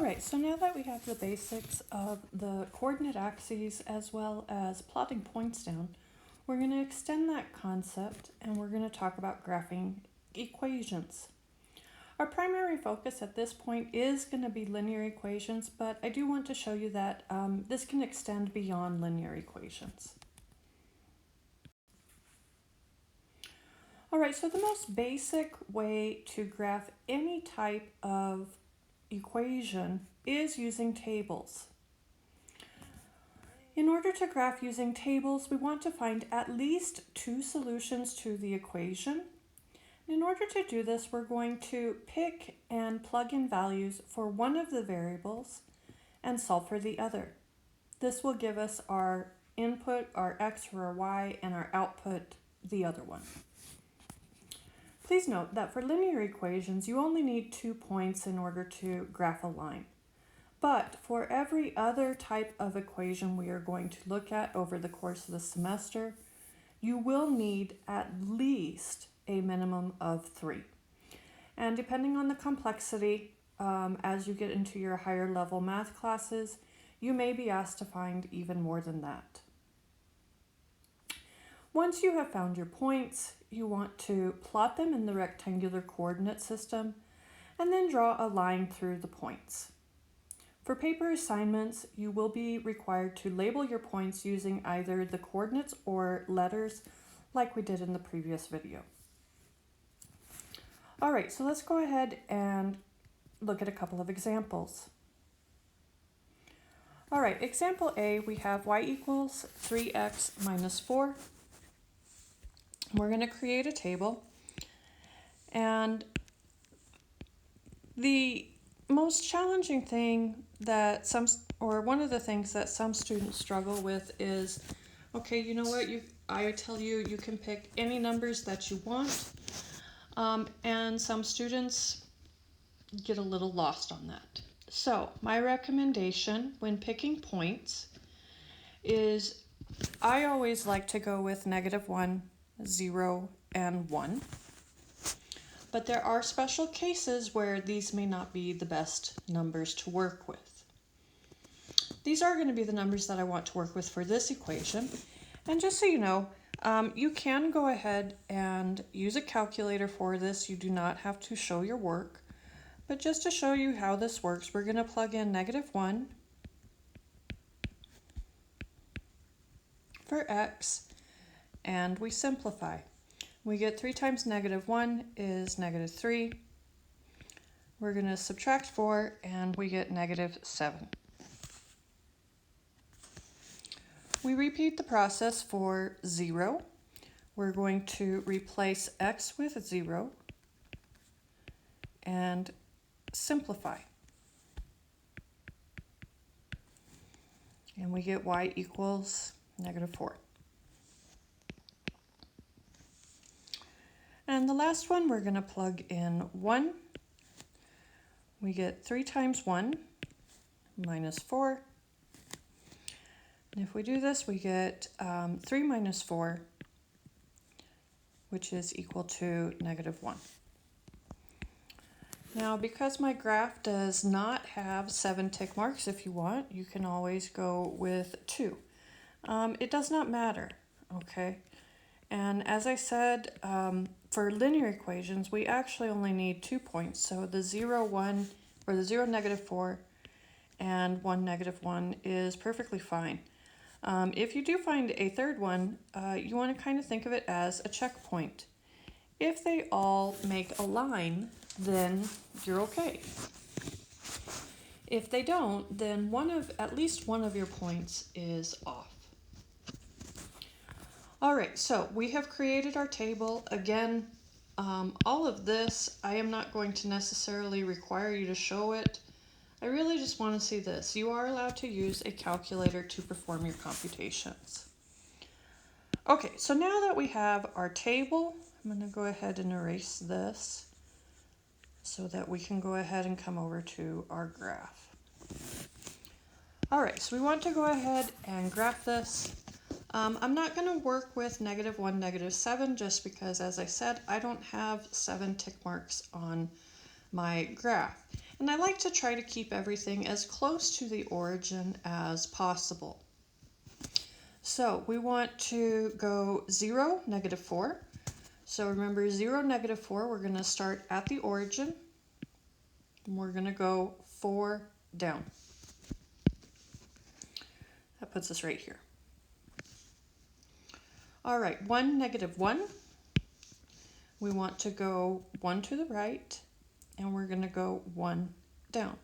Alright, so now that we have the basics of the coordinate axes as well as plotting points down, we're going to extend that concept and we're going to talk about graphing equations. Our primary focus at this point is going to be linear equations, but I do want to show you that this can extend beyond linear equations. Alright, so the most basic way to graph any type of equation is using tables. In order to graph using tables, we want to find at least two solutions to the equation. In order to do this, we're going to pick and plug in values for one of the variables and solve for the other. This will give us our input, our x or our y, and our output, the other one. Please note that for linear equations, you only need 2 points in order to graph a line. But for every other type of equation we are going to look at over the course of the semester, you will need at least a minimum of 3. And depending on the complexity, as you get into your higher level math classes, you may be asked to find even more than that. Once you have found your points, you want to plot them in the rectangular coordinate system and then draw a line through the points. For paper assignments, you will be required to label your points using either the coordinates or letters like we did in the previous video. Alright, so let's go ahead and look at a couple of examples. Alright, example A, we have y equals 3x minus 4. We're going to create a table, and the most challenging thing that one of the things that some students struggle with is, okay, you know what, I tell you you can pick any numbers that you want, and some students get a little lost on that. So my recommendation when picking points is I always like to go with -1, 0, and 1. But there are special cases where these may not be the best numbers to work with. These are going to be the numbers that I want to work with for this equation. And just so you know, you can go ahead and use a calculator for this. You do not have to show your work. But just to show you how this works, we're going to plug in -1 for x, and we simplify. We get 3 times -1 is -3. We're going to subtract 4 and we get -7. We repeat the process for 0. We're going to replace x with 0 and simplify. And we get y equals -4. And the last one, we're going to plug in 1. We get 3 times 1 minus 4. And if we do this, we get 3 minus 4, which is equal to -1. Now, because my graph does not have 7 tick marks, if you want, you can always go with 2. It does not matter, okay? And as I said, for linear equations, we actually only need 2 points. So the 0, 1, or the 0, -4, and 1, -1 is perfectly fine. If you do find a third one, you want to kind of think of it as a checkpoint. If they all make a line, then you're okay. If they don't, then at least one of your points is off. Alright, so we have created our table. Again, all of this, I am not going to necessarily require you to show it. I really just want to see this. You are allowed to use a calculator to perform your computations. Okay, so now that we have our table, I'm going to go ahead and erase this so that we can go ahead and come over to our graph. Alright, so we want to go ahead and graph this. I'm not going to work with -1, -7 just because, as I said, I don't have 7 tick marks on my graph. And I like to try to keep everything as close to the origin as possible. So we want to go 0, -4. So remember 0, -4, we're going to start at the origin. And we're going to go 4 down. That puts us right here. All right, 1, -1. We want to go 1 to the right, and we're going to go 1 down.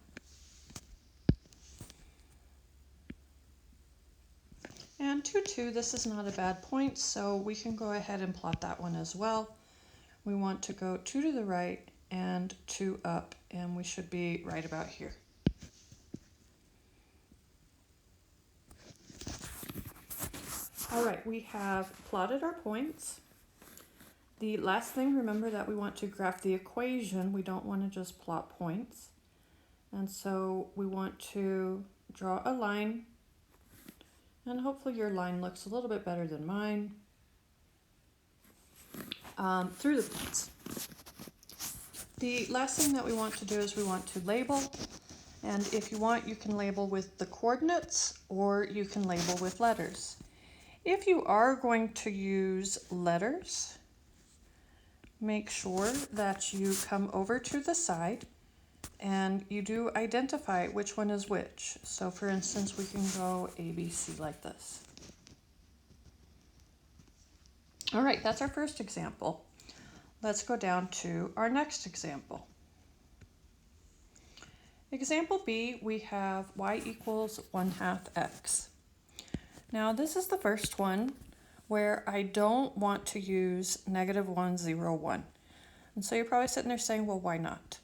And 2, 2, this is not a bad point, so we can go ahead and plot that one as well. We want to go 2 to the right and 2 up, and we should be right about here. All right, we have plotted our points. The last thing, remember that we want to graph the equation. We don't want to just plot points. And so we want to draw a line, and hopefully your line looks a little bit better than mine, through the points. The last thing that we want to do is we want to label, and if you want, you can label with the coordinates or you can label with letters. If you are going to use letters, make sure that you come over to the side and you do identify which one is which. So for instance, we can go A, B, C like this. All right, that's our first example. Let's go down to our next example. Example B, we have y equals 1/2 x. Now this is the first one where I don't want to use -1, 0, 1. And so you're probably sitting there saying, well, why not?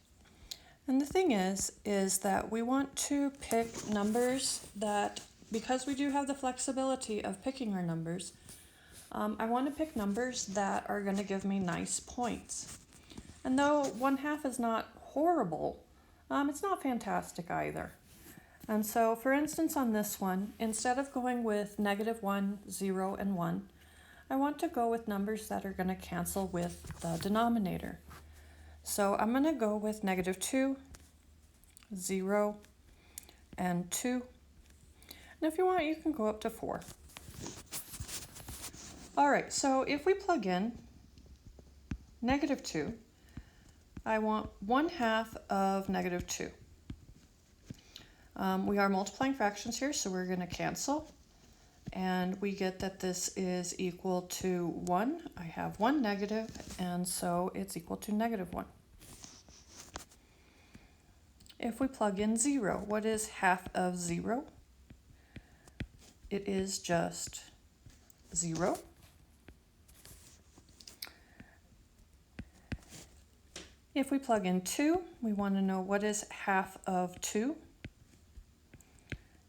And the thing is that we want to pick numbers that, because we do have the flexibility of picking our numbers, I want to pick numbers that are going to give me nice points. And though 1/2 is not horrible, it's not fantastic either. And so, for instance, on this one, instead of going with -1, 0, and 1, I want to go with numbers that are going to cancel with the denominator. So I'm going to go with -2, 0, and 2. And if you want, you can go up to 4. All right, so if we plug in -2, I want 1/2 of -2. We are multiplying fractions here, so we're going to cancel. And we get that this is equal to 1. I have one negative, and so it's equal to -1. If we plug in 0, what is 1/2 of 0? It is just 0. If we plug in 2, we want to know what is 1/2 of 2.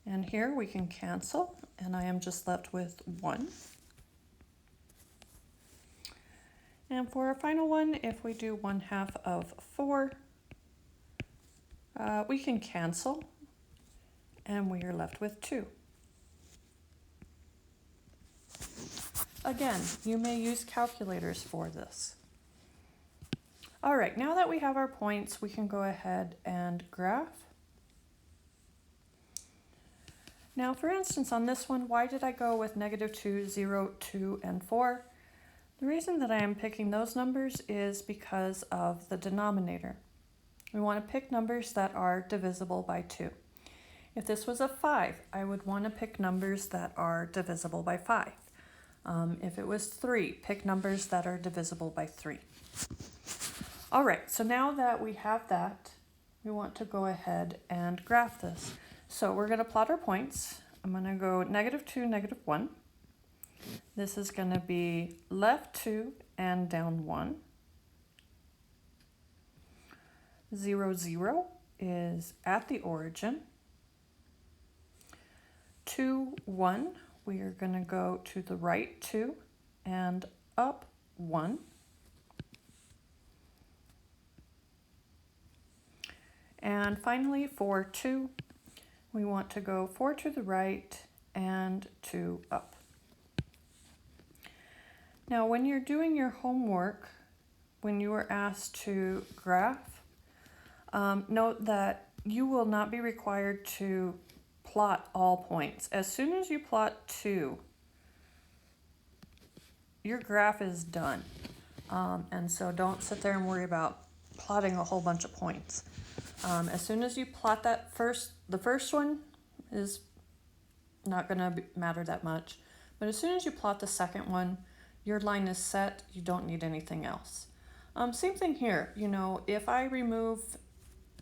And here we can cancel, and I am just left with 1. And for our final one, if we do 1/2 of 4, we can cancel, and we are left with 2. Again, you may use calculators for this. All right, now that we have our points, we can go ahead and graph. Now, for instance, on this one, why did I go with -2, 0, 2, and 4? The reason that I am picking those numbers is because of the denominator. We want to pick numbers that are divisible by 2. If this was a 5, I would want to pick numbers that are divisible by 5. If it was 3, pick numbers that are divisible by 3. All right, so now that we have that, we want to go ahead and graph this. So we're going to plot our points. I'm going to go -2, -1. This is going to be left 2 and down 1. 0, 0 is at the origin. 2, 1, we are going to go to the right 2 and up 1. And finally, 4, 2, we want to go 4 to the right and 2 up. Now, when you're doing your homework, when you are asked to graph, Note that you will not be required to plot all points. As soon as you plot 2, your graph is done. And so don't sit there and worry about plotting a whole bunch of points. As soon as you plot that the first one is not going to matter that much. But as soon as you plot the second one, your line is set. You don't need anything else. Same thing here. You know, if I remove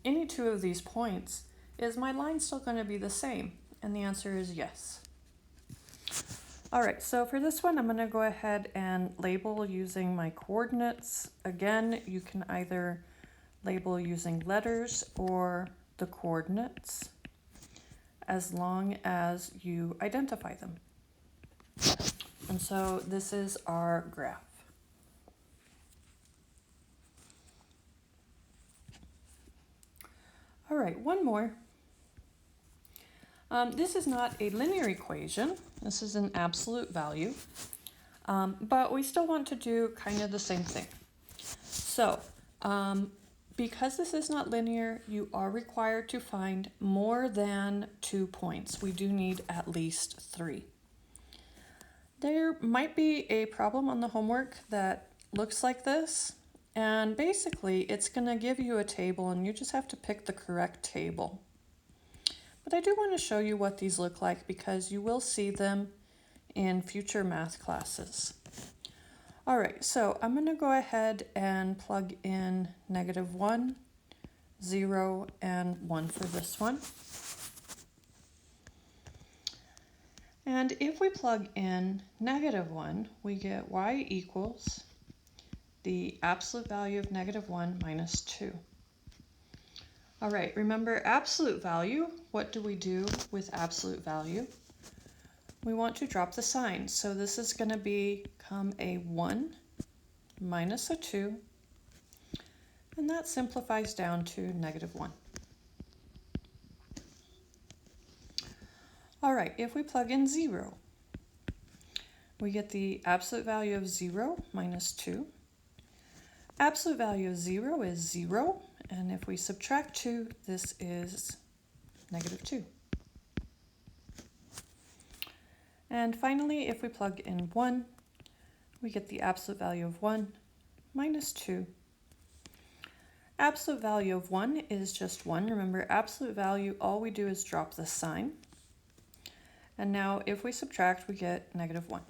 any 2 of these points, is my line still going to be the same? And the answer is yes. All right, so for this one, I'm going to go ahead and label using my coordinates. Again, you can either label using letters or the coordinates, as long as you identify them. And so this is our graph. All right, one more. This is not a linear equation. This is an absolute value, but we still want to do kind of the same thing. So because this is not linear, you are required to find more than 2 points. We do need at least 3. There might be a problem on the homework that looks like this, and basically it's going to give you a table and you just have to pick the correct table. But I do want to show you what these look like because you will see them in future math classes. All right, so I'm going to go ahead and plug in -1, 0, and 1 for this one. And if we plug in -1, we get y equals the absolute value of -1 minus 2. All right, remember absolute value. What do we do with absolute value? We want to drop the sign. So this is going to become a 1 minus a 2, and that simplifies down to -1. All right, if we plug in 0, we get the absolute value of 0 minus 2. Absolute value of 0 is 0, and if we subtract 2, this is -2. And finally, if we plug in 1, we get the absolute value of 1 minus 2. Absolute value of 1 is just 1. Remember, absolute value, all we do is drop the sign. And now if we subtract, we get -1.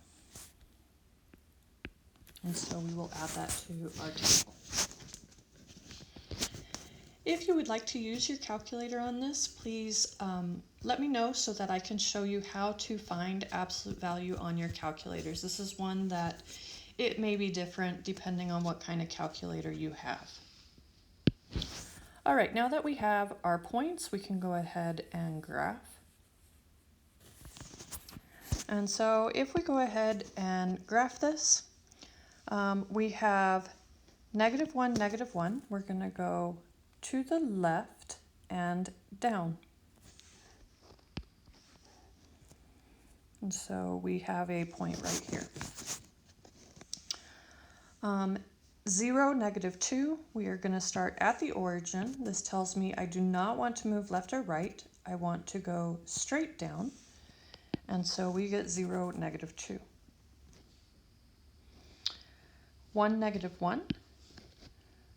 And so we will add that to our table. If you would like to use your calculator on this, please let me know so that I can show you how to find absolute value on your calculators. This is one that it may be different depending on what kind of calculator you have. All right, now that we have our points, we can go ahead and graph. And so if we go ahead and graph this, we have -1, -1. We're going to go to the left and down. And so we have a point right here. 0, -2, we are going to start at the origin. This tells me I do not want to move left or right. I want to go straight down. And so we get 0, -2. 1, -1.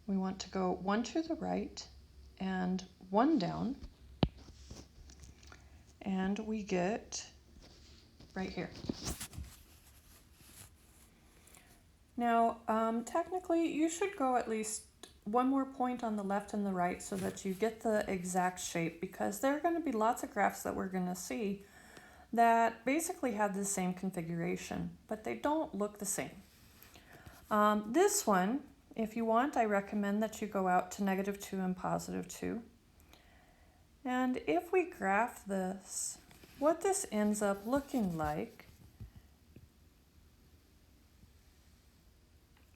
We want to go 1 to the right and 1 down. And we get right here. Now, technically, you should go at least one more point on the left and the right so that you get the exact shape, because there are going to be lots of graphs that we're going to see that basically have the same configuration, but they don't look the same. This one, if you want, I recommend that you go out to -2 and +2. And if we graph this, what this ends up looking like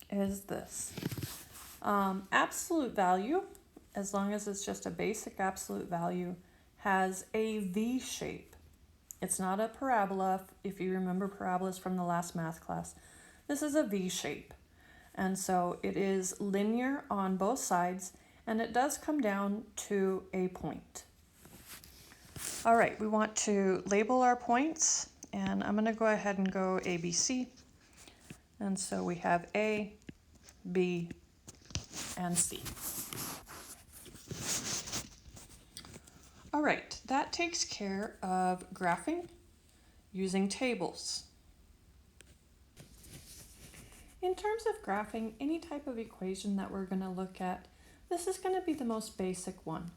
is this. Absolute value, as long as it's just a basic absolute value, has a V shape. It's not a parabola. If you remember parabolas from the last math class, this is a V shape. And so it is linear on both sides, and it does come down to a point. All right, we want to label our points, and I'm going to go ahead and go A, B, C. And so we have A, B, and C. All right, that takes care of graphing using tables. In terms of graphing any type of equation that we're going to look at, this is going to be the most basic one.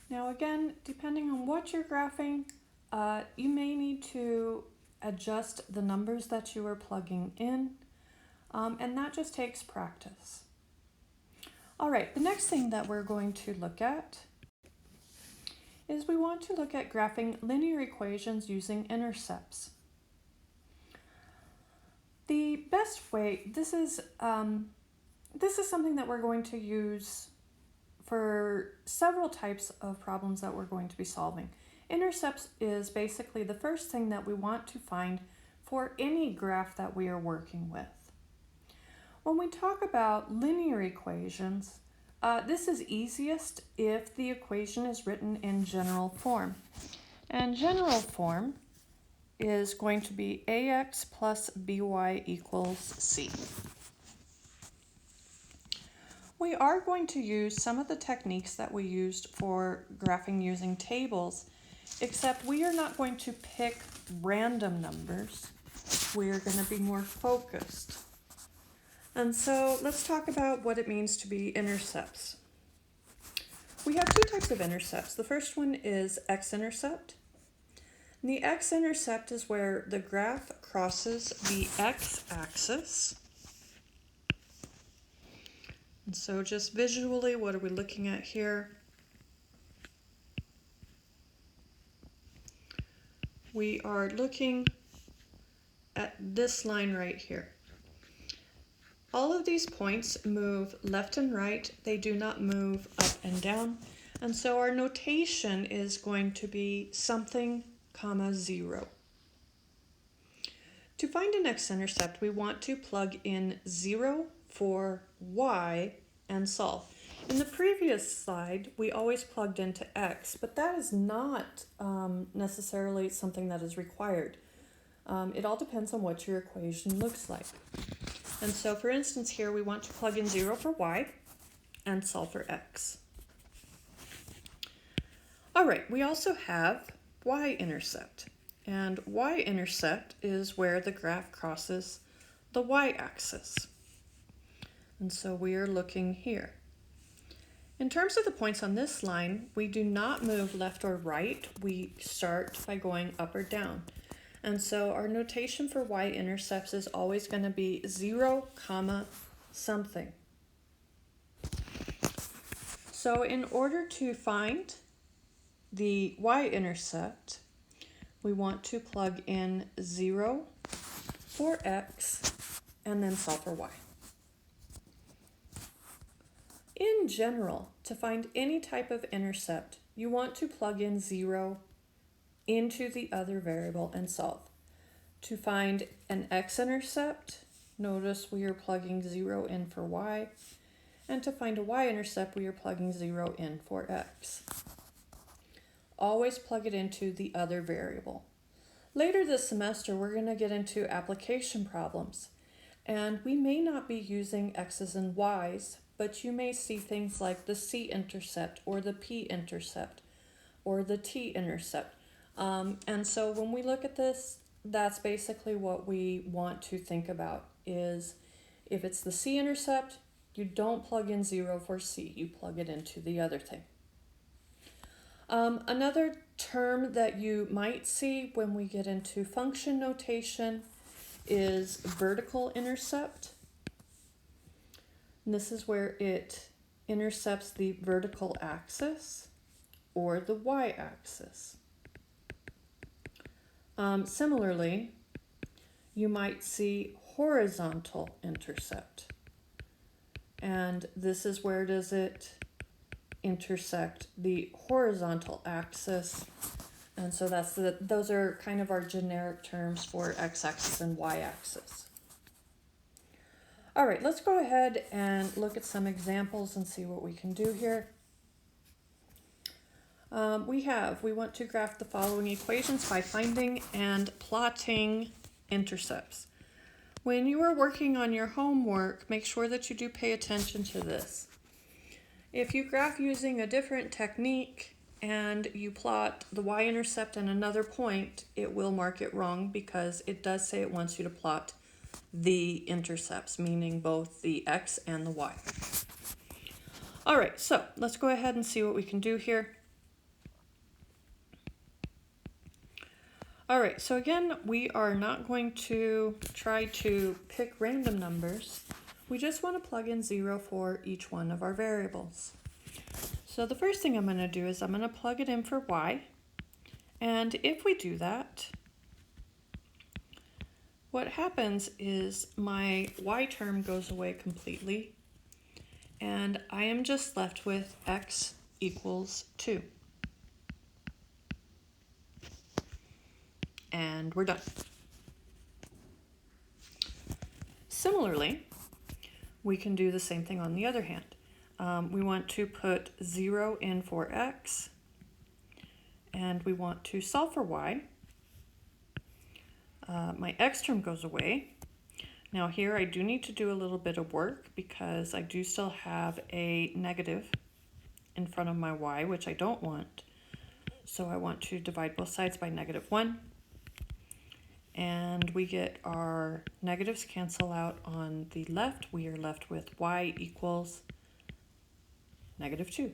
Now again, depending on what you're graphing, you may need to adjust the numbers that you are plugging in, and that just takes practice. All right, the next thing that we're going to look at is we want to look at graphing linear equations using intercepts. The best way, this is something that we're going to use for several types of problems that we're going to be solving. Intercepts is basically the first thing that we want to find for any graph that we are working with. When we talk about linear equations, this is easiest if the equation is written in general form. And general form is going to be ax plus by equals c. We are going to use some of the techniques that we used for graphing using tables, except we are not going to pick random numbers. We are going to be more focused. And so let's talk about what it means to be intercepts. We have two types of intercepts. The first one is x-intercept. The x-intercept is where the graph crosses the x-axis. And so just visually, what are we looking at here? We are looking at this line right here. All of these points move left and right. They do not move up and down. And so our notation is going to be something, comma, 0. To find an x-intercept, we want to plug in 0 for y and solve. In the previous slide, we always plugged into x, but that is not necessarily something that is required. It all depends on what your equation looks like. And so, for instance, here we want to plug in 0 for y and solve for x. All right, we also have y-intercept. And y-intercept is where the graph crosses the y-axis. And so we are looking here. In terms of the points on this line, we do not move left or right. We start by going up or down. And so our notation for y-intercepts is always going to be 0, comma, something. So in order to find the y-intercept, we want to plug in 0 for x and then solve for y. In general, to find any type of intercept, you want to plug in 0 into the other variable and solve. To find an x-intercept, notice we are plugging 0 in for y, and to find a y-intercept, we are plugging 0 in for x. Always plug it into the other variable. Later this semester, we're going to get into application problems, and we may not be using x's and y's, but you may see things like the c-intercept or the p-intercept or the t-intercept. And so when we look at this, that's basically what we want to think about is if it's the c-intercept, you don't plug in 0 for c, you plug it into the other thing. Another term that you might see when we get into function notation is vertical intercept. And this is where it intercepts the vertical axis or the y-axis. Similarly, you might see horizontal intercept. And this is where does it intersect the horizontal axis. And so those are kind of our generic terms for x-axis and y-axis. All right, let's go ahead and look at some examples and see what we can do here. We want to graph the following equations by finding and plotting intercepts. When you are working on your homework, make sure that you do pay attention to this. If you graph using a different technique and you plot the y-intercept and another point, it will mark it wrong because it does say it wants you to plot the intercepts, meaning both the x and the y. All right, so let's go ahead and see what we can do here. All right, so again, we are not going to try to pick random numbers. We just want to plug in 0 for each one of our variables. So the first thing I'm going to do is I'm going to plug it in for y. And if we do that, what happens is my y term goes away completely. And I am just left with x equals 2. And we're done. Similarly, we can do the same thing on the other hand. We want to put 0 in for x, and we want to solve for y. My x term goes away. Now here I do need to do a little bit of work because I do still have a negative in front of my y, which I don't want. So I want to divide both sides by -1. And we get our negatives cancel out on the left. We are left with y equals -2.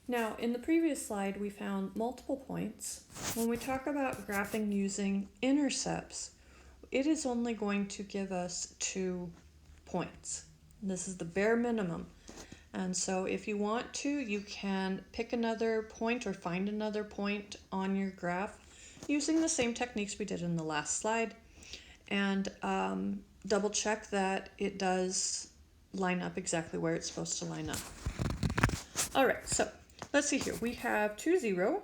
Now, in the previous slide, we found multiple points. When we talk about graphing using intercepts, it is only going to give us 2 points. This is the bare minimum. And so if you want to, you can pick another point or find another point on your graph using the same techniques we did in the last slide, and double check that it does line up exactly where it's supposed to line up. All right, so let's see here. We have 2, 0.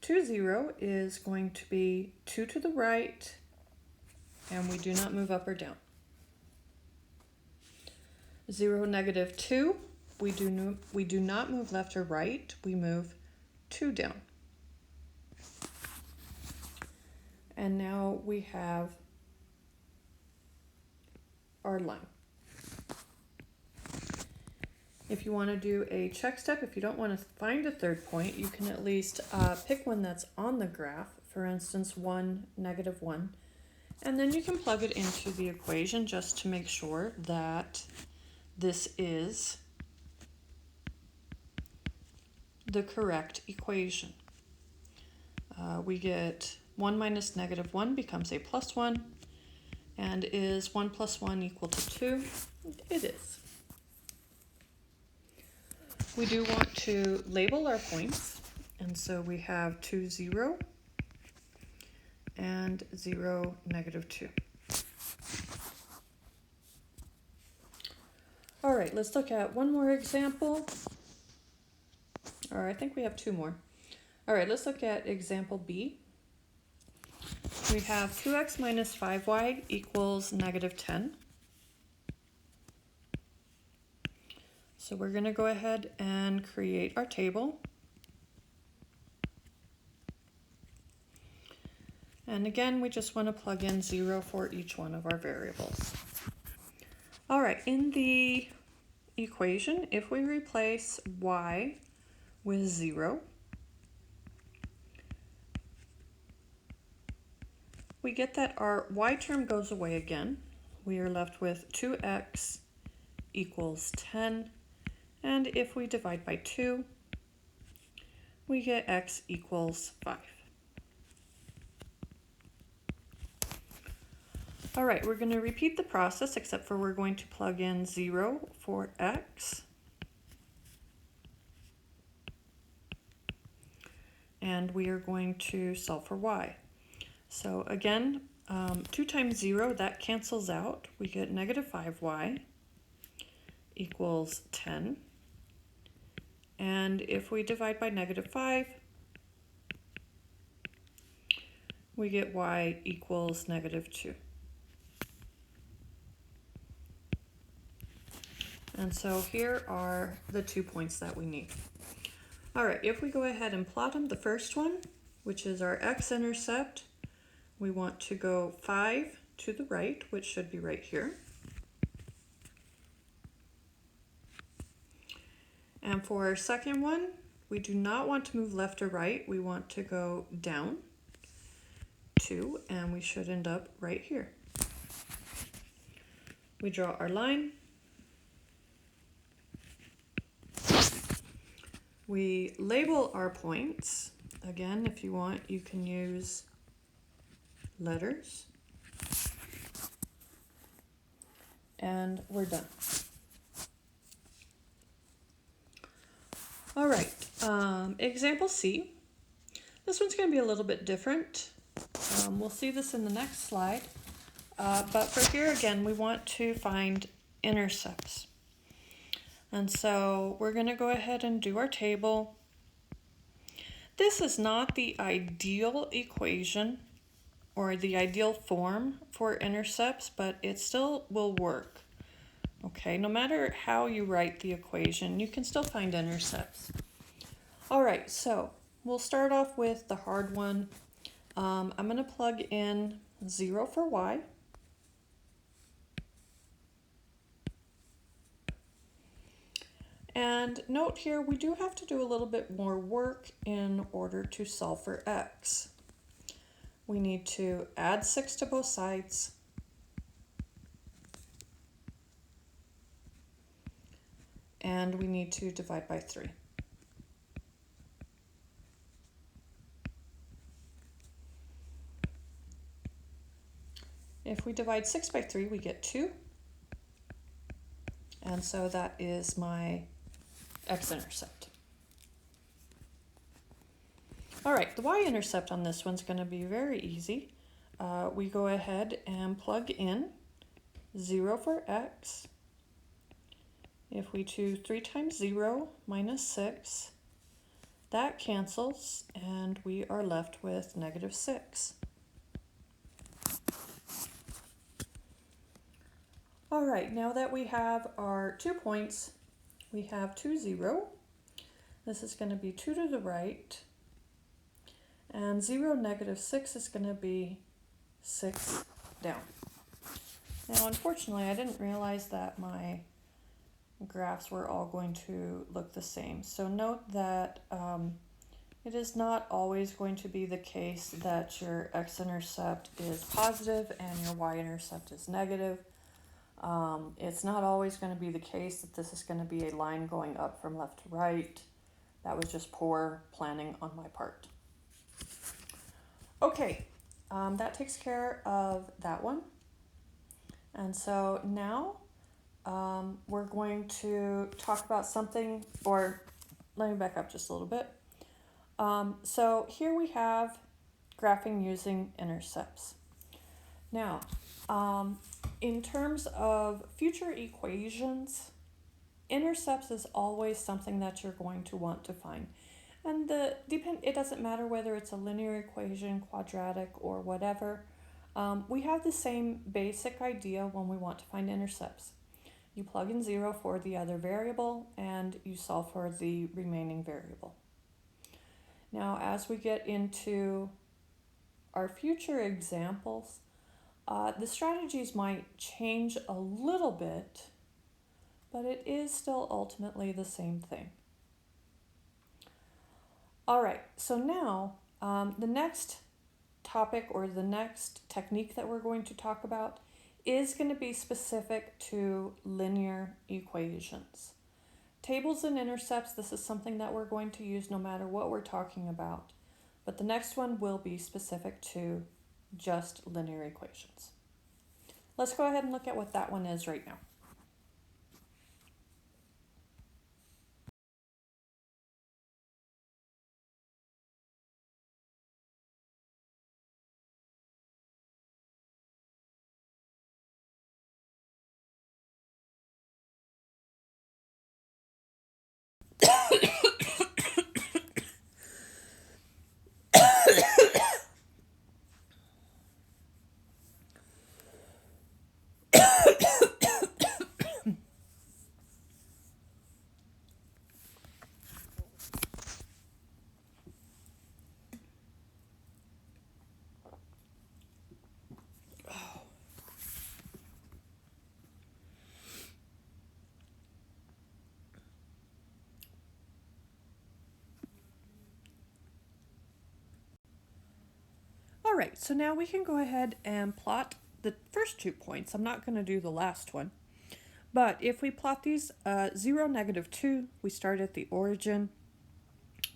2, 0 is going to be 2 to the right, and we do not move up or down. 0, -2, we do not move left or right, we move 2 down. And now we have our line. If you want to do a check step, if you don't want to find a third point, you can at least pick one that's on the graph, for instance 1, -1, and then you can plug it into the equation just to make sure that this is the correct equation. We get 1 minus -1 becomes a +1, and is 1 plus 1 equal to 2? It is. We do want to label our points, and so we have 2, 0, and 0, -2. All right, let's look at one more example. Or I think we have 2 more. All right, let's look at example B. We have 2x minus 5y equals -10. So we're going to go ahead and create our table. And again, we just want to plug in 0 for each one of our variables. All right, in the equation, if we replace y with 0, we get that our y term goes away again. We are left with 2x equals 10. And if we divide by 2, we get x equals 5. All right, we're going to repeat the process, except for we're going to plug in 0 for x. And we are going to solve for y. So again, 2 times 0, that cancels out. We get -5y equals 10. And if we divide by -5, we get y equals -2. And so here are the 2 points that we need. All right, if we go ahead and plot them, the first one, which is our x-intercept, we want to go 5 to the right, which should be right here. And for our second one, we do not want to move left or right. We want to go down 2, and we should end up right here. We draw our line. We label our points. Again, if you want, you can use letters. And we're done. All right, example C. This one's going to be a little bit different. We'll see this in the next slide. But for here again, we want to find intercepts. And so we're going to go ahead and do our table. This is not the ideal equation or the ideal form for intercepts, but it still will work. Okay, no matter how you write the equation, you can still find intercepts. All right, so we'll start off with the hard one. I'm going to plug in 0 for y. And note here, we do have to do a little bit more work in order to solve for x. We need to add 6 to both sides. And we need to divide by 3. If we divide 6 by 3, we get 2. And so that is my x-intercept. All right, the y-intercept on this one's going to be very easy. We go ahead and plug in 0 for x. If we choose 3 times 0 minus 6, that cancels, and we are left with -6. All right, now that we have our 2 points, we have 2, 0. This is going to be 2 to the right. And 0, -6 is going to be 6 down. Now, unfortunately, I didn't realize that my graphs were all going to look the same. So note that it is not always going to be the case that your x-intercept is positive and your y-intercept is negative. It's not always going to be the case that this is going to be a line going up from left to right. That was just poor planning on my part. Okay, that takes care of that one. And so now we're going to talk about something, or let me back up just a little bit. So here we have graphing using intercepts. Now, in terms of future equations, intercepts is always something that you're going to want to find. And it doesn't matter whether it's a linear equation, quadratic, or whatever. We have the same basic idea when we want to find intercepts. You plug in 0 for the other variable, and you solve for the remaining variable. Now, as we get into our future examples, the strategies might change a little bit, but it is still ultimately the same thing. All right, so now the next topic or the next technique that we're going to talk about is going to be specific to linear equations. Tables and intercepts, this is something that we're going to use no matter what we're talking about, but the next one will be specific to just linear equations. Let's go ahead and look at what that one is right now. All right, so now we can go ahead and plot the first 2 points. I'm not going to do the last one. But if we plot these 0, -2, we start at the origin.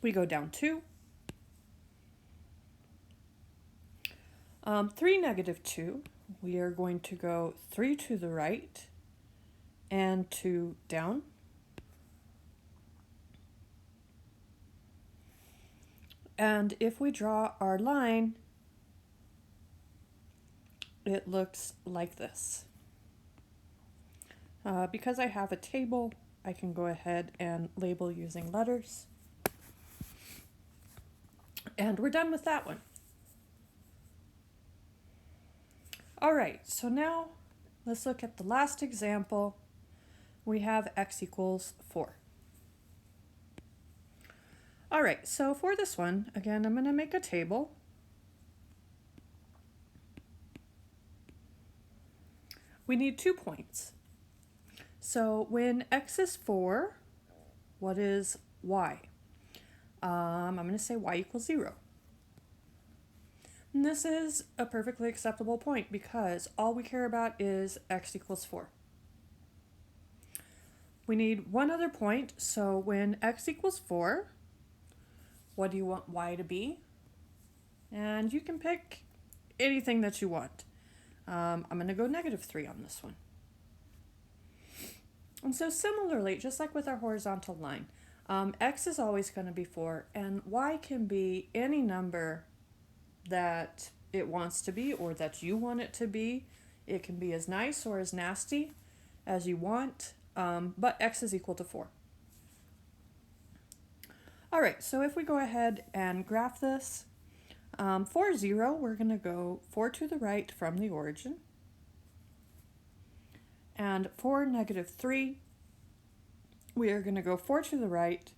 We go down 2. 3, -2, we are going to go 3 to the right and 2 down. And if we draw our line, it looks like this. Because I have a table, I can go ahead and label using letters. And we're done with that one. All right, so now let's look at the last example. We have x equals 4. All right, so for this one, again, I'm going to make a table. We need 2 points. So when x is 4, what is y? I'm going to say y equals 0. And this is a perfectly acceptable point because all we care about is x equals 4. We need one other point, so when x equals 4, what do you want y to be? And you can pick anything that you want. I'm going to go -3 on this one. And so similarly, just like with our horizontal line, x is always going to be 4, and y can be any number that it wants to be or that you want it to be. It can be as nice or as nasty as you want, but x is equal to 4. All right, so if we go ahead and graph this, for 0, we're going to go 4 to the right from the origin. And for -3, we are going to go 4 to the right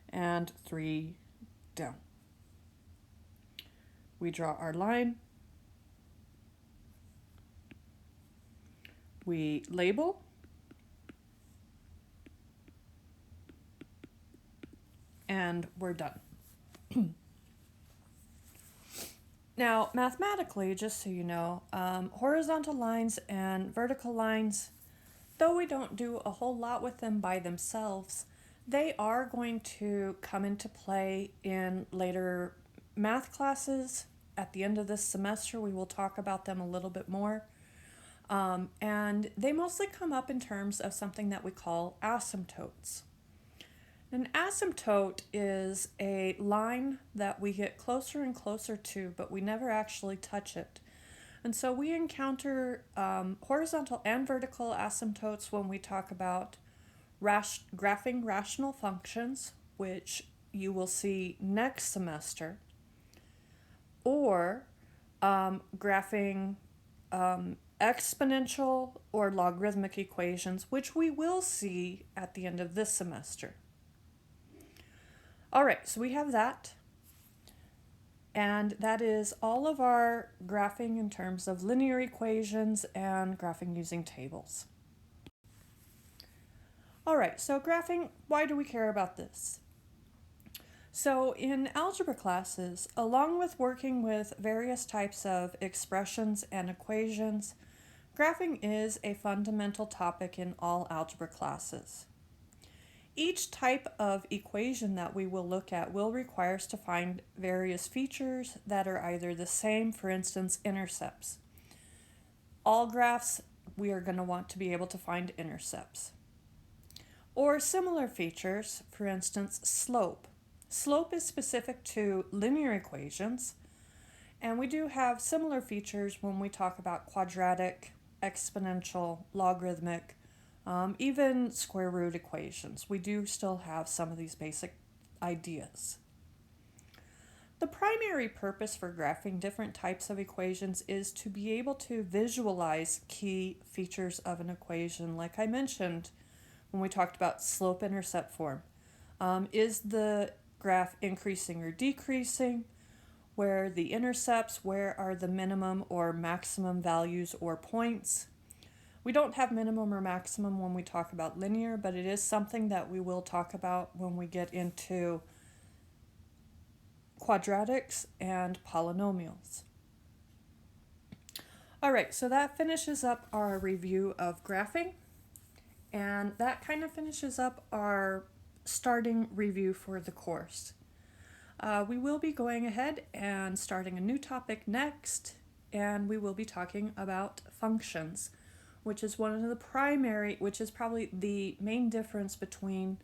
and 3 down. We draw our line. We label. And we're done. Now, mathematically, just so you know, horizontal lines and vertical lines, though we don't do a whole lot with them by themselves, they are going to come into play in later math classes. At the end of this semester, we will talk about them a little bit more. And they mostly come up in terms of something that we call asymptotes. An asymptote is a line that we get closer and closer to, but we never actually touch it. And so we encounter horizontal and vertical asymptotes when we talk about graphing rational functions, which you will see next semester, or graphing exponential or logarithmic equations, which we will see at the end of this semester. All right, so we have that. And that is all of our graphing in terms of linear equations and graphing using tables. All right, so graphing, why do we care about this? So in algebra classes, along with working with various types of expressions and equations, graphing is a fundamental topic in all algebra classes. Each type of equation that we will look at will require us to find various features that are either the same, for instance, intercepts. All graphs, we are going to want to be able to find intercepts. Or similar features, for instance, slope. Slope is specific to linear equations, and we do have similar features when we talk about quadratic, exponential, logarithmic, even square root equations. We do still have some of these basic ideas. The primary purpose for graphing different types of equations is to be able to visualize key features of an equation, like I mentioned when we talked about slope-intercept form. Is the graph increasing or decreasing? Where are the intercepts? Where are the minimum or maximum values or points? We don't have minimum or maximum when we talk about linear, but it is something that we will talk about when we get into quadratics and polynomials. All right, so that finishes up our review of graphing, and that kind of finishes up our starting review for the course. We will be going ahead and starting a new topic next, and we will be talking about functions, which is which is probably the main difference between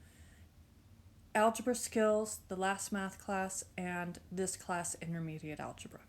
algebra skills, the last math class, and this class, intermediate algebra.